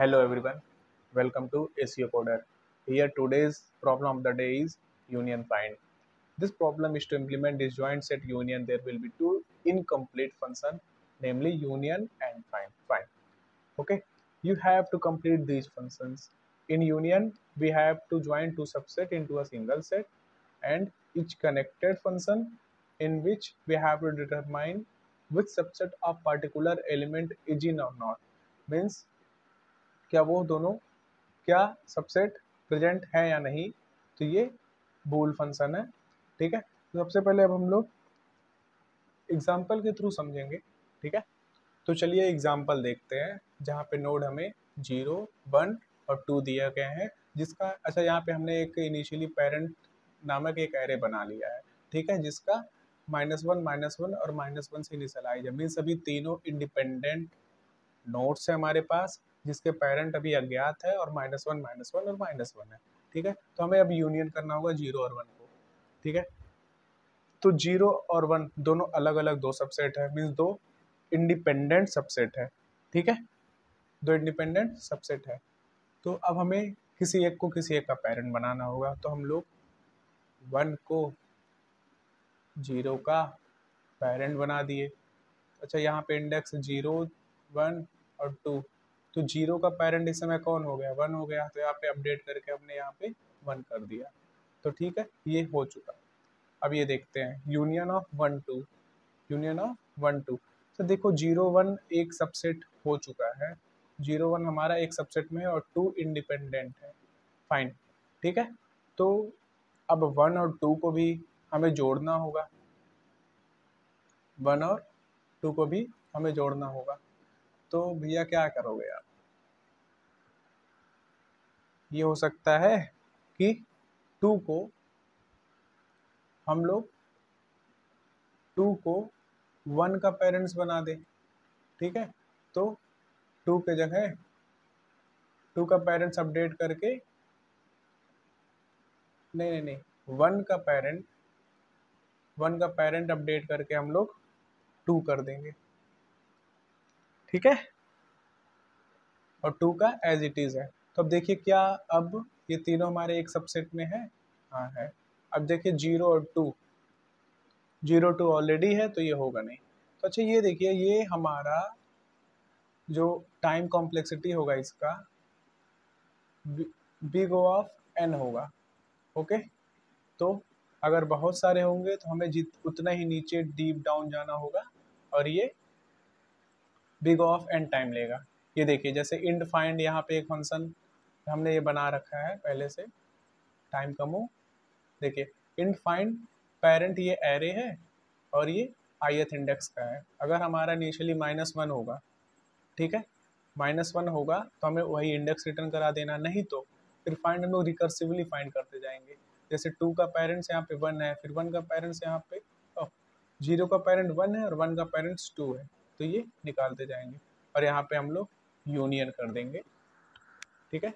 Hello everyone, welcome to SEO Coder. Here today's problem of the day is union find. This problem is to implement disjoint set union. There will be two incomplete function, namely union and find. Okay, you have to complete these functions. In union, we have to join two subset into a single set, and each connected function in which we have to determine which subset of particular element is in or not. Means क्या वो दोनों क्या subset present है या नहीं, तो ये बूल function है। ठीक है, तो सबसे पहले अब हम लोग एग्जाम्पल के थ्रू समझेंगे। ठीक है, तो चलिए एग्जाम्पल देखते हैं जहाँ पे नोड हमें 0, 1 और 2 दिया गए हैं, जिसका अच्छा यहाँ पे हमने एक इनिशियली पेरेंट नामक एक एरे बना लिया है। ठीक है, जिसका -1 और -1 से इनिशियलाइज है। मीन्स अभी तीनों इंडिपेंडेंट नोड्स है हमारे पास, जिसके पेरेंट अभी अज्ञात है और -1 और -1 है। ठीक है, तो हमें अब यूनियन करना होगा 0 और 1 को। ठीक है, तो 0 और 1 दोनों अलग अलग दो सबसेट है, मीन्स दो इंडिपेंडेंट सबसेट है। ठीक है, दो इंडिपेंडेंट सबसेट है। तो अब हमें किसी एक को किसी एक का पेरेंट बनाना होगा, तो हम लोग 1 को 0 का पेरेंट बना दिए। अच्छा, यहाँ पे इंडेक्स 0, 1 और 2, तो 0 का पेरेंट इस समय कौन हो गया, 1 हो गया। तो यहाँ पे अपडेट करके हमने यहाँ पे 1 कर दिया। तो ठीक है, ये हो चुका। अब ये देखते हैं यूनियन ऑफ 1 2, यूनियन ऑफ 1 2। तो देखो 0 1 एक सबसेट हो चुका है, 0 1 हमारा एक सबसेट में है और 2 इंडिपेंडेंट है। फाइन, ठीक है। तो अब 1 और 2 को भी हमें जोड़ना होगा, 1 और 2 को भी हमें जोड़ना होगा। तो भैया क्या करोगे आप, ये हो सकता है कि 2 को हम लोग 2 को 1 का पेरेंट्स बना दें। ठीक है, तो 2 के जगह 2 का पेरेंट्स अपडेट करके, नहीं 1 का पेरेंट, 1 का पेरेंट अपडेट करके हम लोग 2 कर देंगे। ठीक है, और 2 का एज इट इज है। तो अब देखिए क्या, अब ये तीनों हमारे एक सबसेट में है, हाँ है। अब देखिए 0 और 2, 0 2 ऑलरेडी है तो ये होगा नहीं। तो अच्छा ये देखिए, ये हमारा जो टाइम कॉम्प्लेक्सिटी होगा इसका बिग O ऑफ n होगा। ओके, तो अगर बहुत सारे होंगे तो हमें उतना ही नीचे डीप डाउन जाना होगा और ये big O of n time लेगा। ये देखिए जैसे इंड फाइंड, यहाँ पे एक फंक्शन हमने ये बना रखा है पहले से, टाइम कम हो। देखिए इंड फाइंड पेरेंट ये एरे है और ये ith इंडेक्स का है। अगर हमारा इनिशियली -1 होगा, ठीक है, -1 होगा तो हमें वही इंडेक्स रिटर्न करा देना, नहीं तो फिर फाइंड हम लोग रिकर्सिवली फाइंड करते जाएंगे। जैसे 2 का पेरेंट्स यहाँ पे 1 है, फिर 1 का पेरेंट्स यहाँ पे 0 का पेरेंट 1 है और 1 का पेरेंट्स 2 है, तो ये निकालते जाएंगे और यहाँ पे हम लोग यूनियन कर देंगे। ठीक है,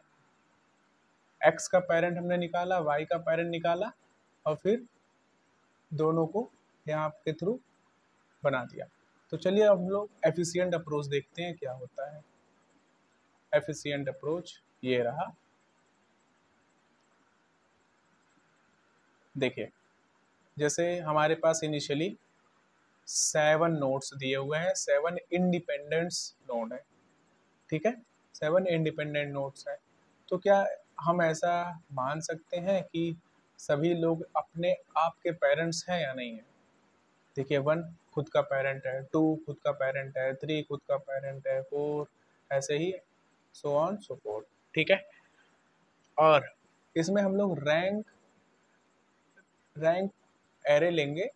x का पेरेंट हमने निकाला, y का पेरेंट निकाला और फिर दोनों को यहाँ के थ्रू बना दिया। तो चलिए अब हम लोग एफिशिएंट अप्रोच देखते हैं क्या होता है। एफिशिएंट अप्रोच ये रहा। देखिए जैसे हमारे पास इनिशियली 7 नोड्स दिए हुए हैं, 7 इंडिपेंडेंट्स नोड है। ठीक है, 7 इंडिपेंडेंट नोड्स है। तो क्या हम ऐसा मान सकते हैं कि सभी लोग अपने आप के पेरेंट्स हैं या नहीं है? देखिए 1 खुद का पेरेंट है, 2 खुद का पेरेंट है, 3 खुद का पेरेंट है, 4 ऐसे ही सो ऑन सो फोर्थ। ठीक है, और इसमें हम लोग रैंक एरे लेंगे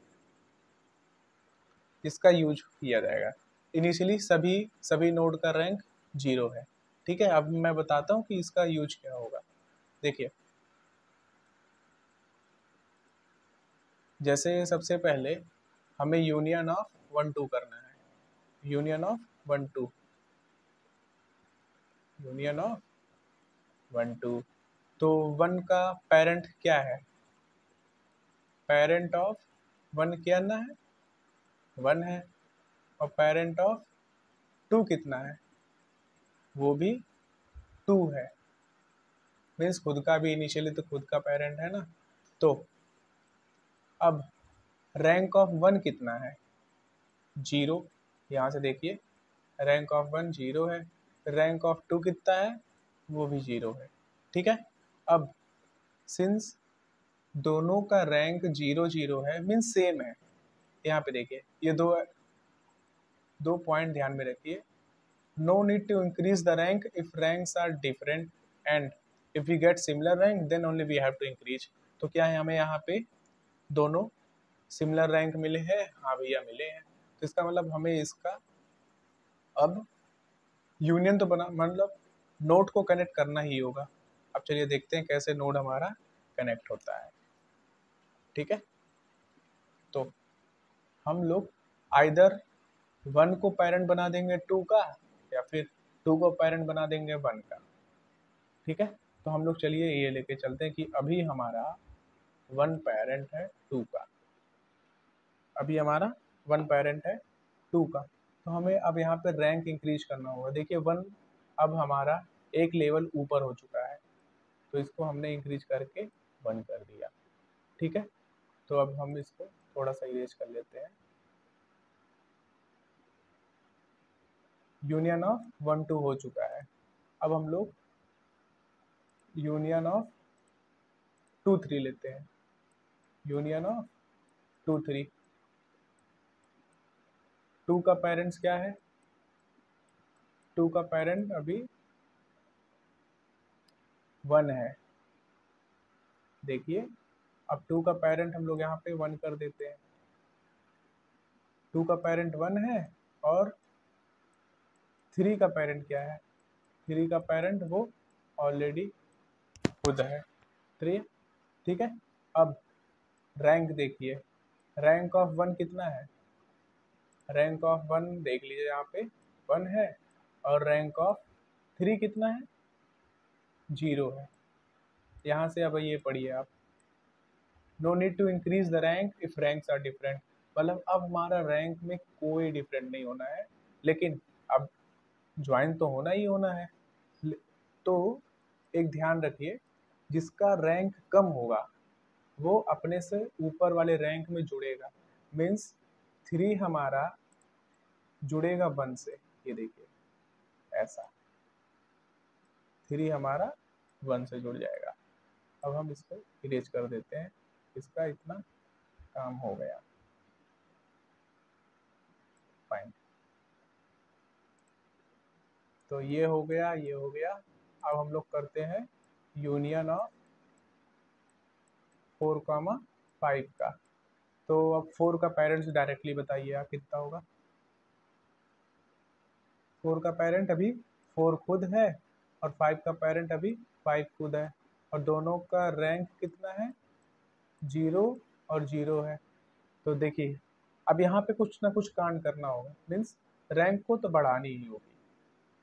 जिसका यूज किया जाएगा। इनिशियली सभी नोड का रैंक 0 है। ठीक है, अब मैं बताता हूँ कि इसका यूज क्या होगा। देखिए जैसे सबसे पहले हमें यूनियन ऑफ 1 2 करना है, यूनियन ऑफ 1 2, यूनियन ऑफ 1 2। तो 1 का पेरेंट क्या है, पेरेंट ऑफ 1 क्या ना है, 1 है, और पेरेंट ऑफ 2 कितना है, वो भी 2 है, मीन्स खुद का भी इनिशियली तो खुद का पेरेंट है ना। तो अब रैंक ऑफ 1 कितना है, 0। यहाँ से देखिए रैंक ऑफ 1 0 है, रैंक ऑफ 2 कितना है, वो भी 0 है। ठीक है, अब सिंस दोनों का रैंक 0 0 है, मीन्स सेम है। यहाँ पे देखिए ये दो पॉइंट ध्यान में रखिए। No need to increase the rank if ranks are different and if we get similar rank then only we have to increase. तो क्या है, हमें यहाँ पे दोनों सिमिलर रैंक मिले हैं, हाँ भैया मिले हैं, तो इसका मतलब हमें इसका अब यूनियन तो बना, मतलब नोड को कनेक्ट करना ही होगा। अब चलिए देखते हैं कैसे नोड हमारा कनेक्ट होता है। ठीक है, तो हम लोग आइदर 1 को पेरेंट बना देंगे 2 का, या फिर 2 को पेरेंट बना देंगे 1 का। ठीक है, तो हम लोग चलिए ये लेके चलते हैं कि अभी हमारा 1 पेरेंट है 2 का, अभी हमारा 1 पेरेंट है 2 का, तो हमें अब यहाँ पे रैंक इंक्रीज करना होगा। देखिए 1 अब हमारा एक लेवल ऊपर हो चुका है, तो इसको हमने इंक्रीज करके 1 कर दिया। ठीक है, तो अब हम इसको थोड़ा सा इरेज कर लेते हैं। यूनियन ऑफ 1 2 हो चुका है, अब हम लोग यूनियन ऑफ 2 3 लेते हैं। यूनियन ऑफ 2 3, 2 का पेरेंट्स क्या है, 2 का पेरेंट अभी 1 है। देखिए अब 2 का पेरेंट हम लोग यहाँ पे 1 कर देते हैं। 2 का पेरेंट 1 है और 3 का पेरेंट क्या है, 3 का पेरेंट वो ऑलरेडी खुद है 3। ठीक है, अब रैंक देखिए, रैंक ऑफ 1 कितना है, रैंक ऑफ 1 देख लीजिए यहाँ पे 1 है, और रैंक ऑफ 3 कितना है, 0 है। यहाँ से अब ये पढ़िए आप, no need to increase the rank if ranks are different, मतलब अब हमारा रैंक में कोई डिफरेंट नहीं होना है, लेकिन अब ज्वाइन तो होना ही होना है। तो एक ध्यान रखिए, जिसका रैंक कम होगा वो अपने से ऊपर वाले रैंक में जुड़ेगा, मीन्स 3 हमारा जुड़ेगा 1 से। ये देखिए ऐसा 3 हमारा 1 से जुड़ जाएगा। अब हम इसको इरेज कर देते हैं, इसका इतना काम हो गया। फाइन, तो ये हो गया, ये हो गया। अब हम लोग करते हैं यूनियन ऑफ 4 5 का। तो अब 4 का पेरेंट्स डायरेक्टली बताइए आप कितना होगा। 4 का पेरेंट अभी 4 खुद है, और 5 का पेरेंट अभी 5 खुद है, और दोनों का रैंक कितना है, 0 और 0 है। तो देखिए अब यहाँ पे कुछ ना कुछ कांड करना होगा, मीन्स रैंक को तो बढ़ानी ही होगी,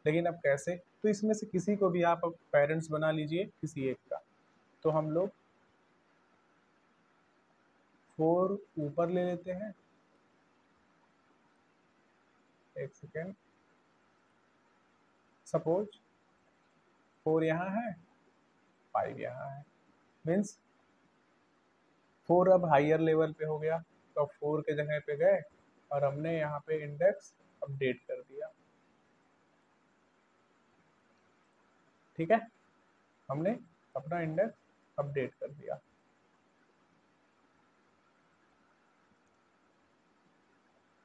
लेकिन अब कैसे, तो इसमें से किसी को भी आप पेरेंट्स बना लीजिए किसी एक का। तो हम लोग 4 ऊपर ले लेते हैं, एक सेकेंड, सपोज 4 यहाँ है 5 यहाँ है, मीन्स 4 अब हाइयर लेवल पे हो गया, तो अब 4 के जगह पे गए और हमने यहाँ पे इंडेक्स अपडेट कर दिया। ठीक है, हमने अपना इंडेक्स अपडेट कर दिया।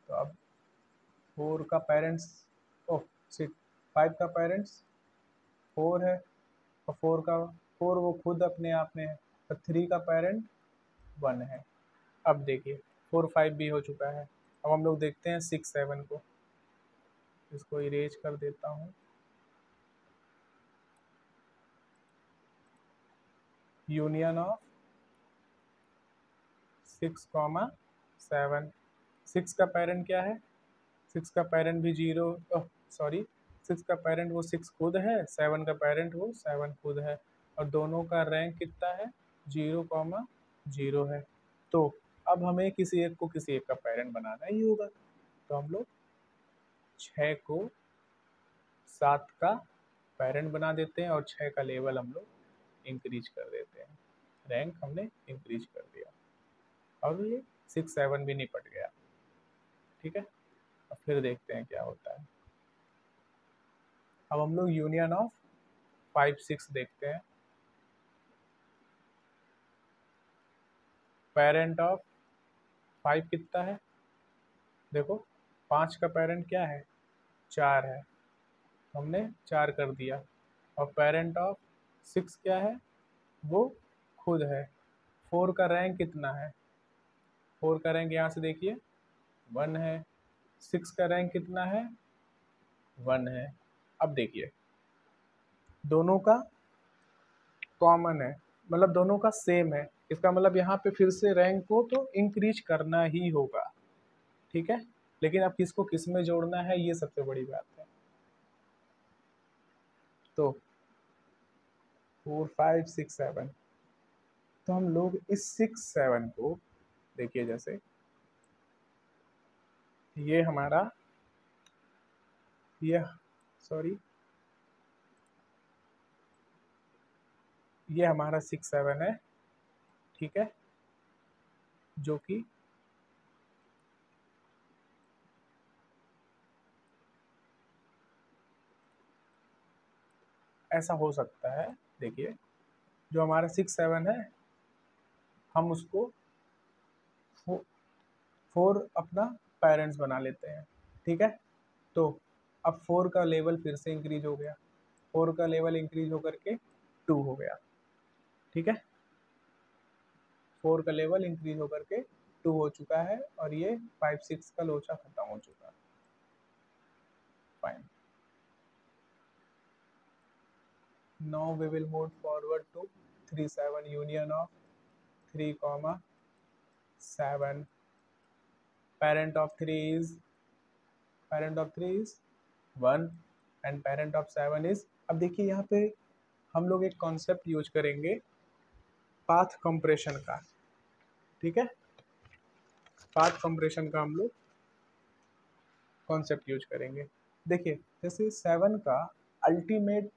तो अब 4 का पेरेंट्स, ओह सिट, 5 का पेरेंट्स 4 है, और 4 वो खुद अपने आप में है, तो 3 का पेरेंट 1 है। अब देखिए 4 5 भी हो चुका है। अब हम लोग देखते हैं 6 7 को, इसको इरेज कर देता हूँ। यूनियन ऑफ 6 7, 6 का पेरेंट क्या है, 6 का पेरेंट भी 0, सॉरी 6 का पेरेंट वो 6 खुद है, 7 का पेरेंट वो 7 खुद है, और दोनों का रैंक कितना है, 0 0 है। तो अब हमें किसी एक को किसी एक का पेरेंट बनाना ही होगा, तो हम लोग 6 को 7 का पेरेंट बना देते हैं और 6 का लेवल हम लोग इंक्रीज कर देते हैं। रैंक हमने इंक्रीज कर दिया और ये 6 7 भी निपट गया। ठीक है, अब फिर देखते हैं क्या होता है। अब हम लोग यूनियन ऑफ 5 6 देखते हैं। पेरेंट ऑफ 5 कितना है, देखो 5 का पेरेंट क्या है, 4 है, हमने 4 कर दिया। और पेरेंट ऑफ 6 क्या है, वो खुद है। 4 का रैंक कितना है, 4 का रैंक यहाँ से देखिए 1 है। 6 का रैंक कितना है, 1 है। अब देखिए दोनों का कॉमन है, मतलब दोनों का सेम है, इसका मतलब यहाँ पे फिर से रैंक को तो इंक्रीज करना ही होगा। ठीक है, लेकिन अब किसको किस में जोड़ना है ये सबसे बड़ी बात है। तो 4 5 6 7, तो हम लोग इस 6 7 को देखिए, जैसे ये हमारा ये सॉरी ये हमारा 6 7 है। ठीक है, जो कि ऐसा हो सकता है, देखिए जो हमारा 6 7 है हम उसको 4 अपना पेरेंट्स बना लेते हैं। ठीक है, तो अब 4 का लेवल फिर से इंक्रीज हो गया, 4 का लेवल इंक्रीज होकर के 2 हो गया। ठीक है, 4 का लेवल इंक्रीज होकर के 2 हो चुका है और ये 5 6 का लोचा खत्म हो चुका है। Fine, now we will move forward to 3 7 union of 3 comma 7. parent of 3 is 1 and parent of 7 is, अब देखिए यहाँ पे हम लोग एक कॉन्सेप्ट यूज करेंगे पाथ कंप्रेशन का। ठीक है, पाथ कंप्रेशन का हम लोग कॉन्सेप्ट यूज करेंगे। देखिए जैसे 7 का अल्टीमेट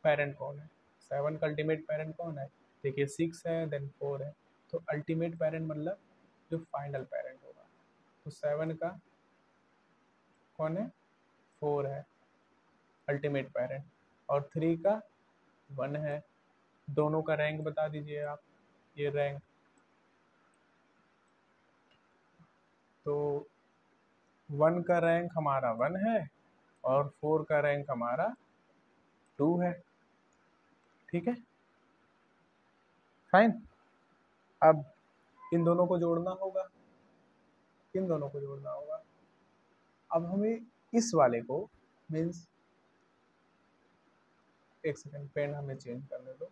पेरेंट कौन है, 7 का अल्टीमेट पेरेंट कौन है, देखिए 6 है देन 4 है, तो अल्टीमेट पेरेंट मतलब जो फाइनल पेरेंट होगा। तो 7 का कौन है, 4 है अल्टीमेट पेरेंट, और 3 का 1 है। दोनों का रैंक बता दीजिए आप, ये रैंक, तो 1 का रैंक हमारा 1 है और 4 का रैंक हमारा 2 है। ठीक है, फाइन। अब इन दोनों को जोड़ना होगा, इन दोनों को जोड़ना होगा। अब हमें इस वाले को मीन्स, एक सेकेंड पेन हमें चेंज करने दो,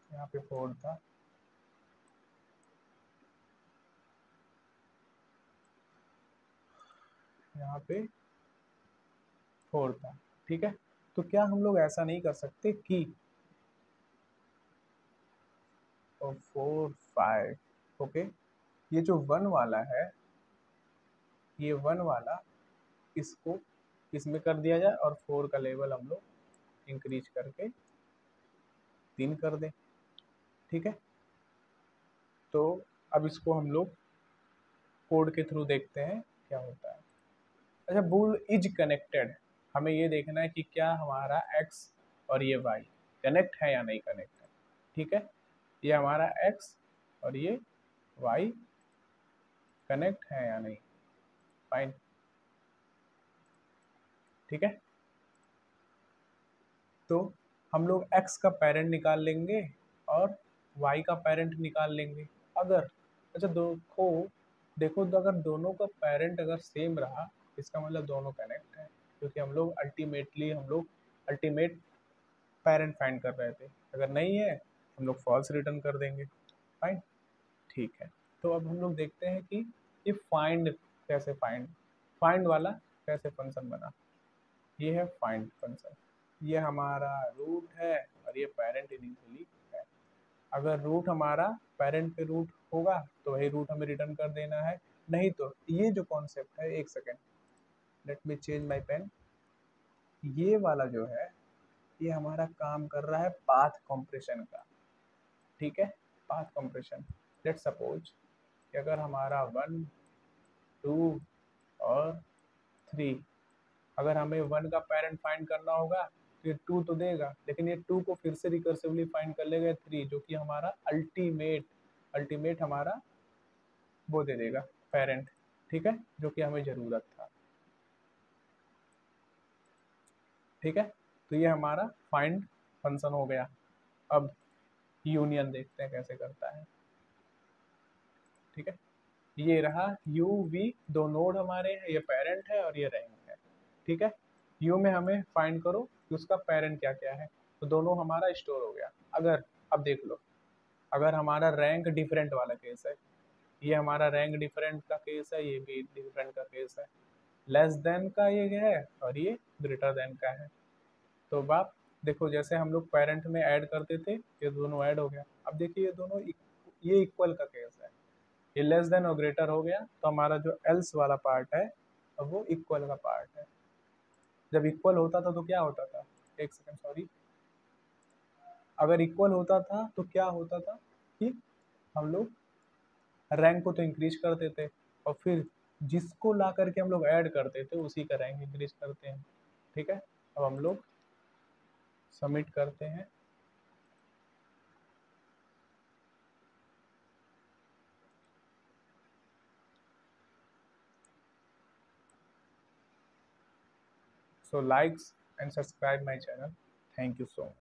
यहाँ पे 4 था, यहाँ पे 4 था। ठीक है, तो क्या हम लोग ऐसा नहीं कर सकते कि 4 5, ओके, ये जो 1 वाला है, ये 1 वाला इसको इसमें कर दिया जाए और 4 का लेवल हम लोग इंक्रीज करके 3 कर दें। ठीक है, तो अब इसको हम लोग कोड के थ्रू देखते हैं क्या होता है। अच्छा, बुल इज कनेक्टेड, हमें ये देखना है कि क्या हमारा x और ये y कनेक्ट है या नहीं कनेक्ट है। ठीक है, ये हमारा x और ये y कनेक्ट है या नहीं, फाइन। ठीक है, तो हम लोग x का पेरेंट निकाल लेंगे और y का पेरेंट निकाल लेंगे। अगर, अच्छा देखो देखो तो अगर दोनों का पेरेंट अगर सेम रहा इसका मतलब दोनों कनेक्ट है, क्योंकि हम लोग अल्टीमेट पेरेंट फाइंड कर रहे थे। अगर नहीं है हम लोग फॉल्स रिटर्न कर देंगे। फाइन, ठीक है, तो अब हम लोग देखते हैं कि ये फाइंड वाला कैसे फंक्शन बना। ये है फाइंड फंक्शन, ये हमारा रूट है और ये पेरेंट इनिशियली है। अगर रूट हमारा पेरेंट पे रूट होगा तो वही रूट हमें रिटर्न कर देना है, नहीं तो ये जो कॉन्सेप्ट है, एक second let me change my pen. ये वाला जो है ये हमारा काम कर रहा है पाथ कंप्रेशन का, ठीक है। पाथ कंप्रेशन, लेट सपोज कि अगर हमारा 1, 2 और 3, अगर हमें 1 का पेरेंट फाइंड करना होगा तो ये 2 तो देगा, लेकिन ये 2 को फिर से रिकर्सिवली फाइंड कर लेगा 3, जो कि हमारा अल्टीमेट अल्टीमेट हमारा वो दे देगा पेरेंट, ठीक है, जो कि हमें ज़रूरत था, ठीक है। तो ये हमारा फाइंड फंक्शन हो गया। अब यूनियन देखते हैं कैसे करता है, ठीक है। ये रहा यू वी, दो नोड हमारे हैं, ये पेरेंट है और ये रैंक है, ठीक है। यू में हमें फाइंड करो कि उसका पेरेंट क्या क्या है, तो दोनों हमारा स्टोर हो गया। अगर अब देख लो, अगर हमारा रैंक डिफरेंट वाला केस है, ये हमारा रैंक डिफरेंट का केस है, ये भी डिफरेंट का केस है, लेस देन का ये है और ये ग्रेटर देन का है। तो बाप देखो, जैसे हम लोग पेरेंट में ऐड करते थे ये दोनों ऐड हो गया। अब देखिए ये दोनों ये इक्वल का केस है, ये लेस देन और ग्रेटर हो गया, तो हमारा जो एल्स वाला पार्ट है अब वो इक्वल का पार्ट है। जब इक्वल होता था तो क्या होता था, एक सेकंड सॉरी, अगर इक्वल होता था तो क्या होता था कि हम लोग रैंक को तो इंक्रीज करते थे और फिर जिसको ला करके हम लोग ऐड करते थे उसी का रैंक इंक्रीज करते हैं, ठीक है। अब हम लोग सबमिट करते हैं। So likes and subscribe my channel. Thank you so much.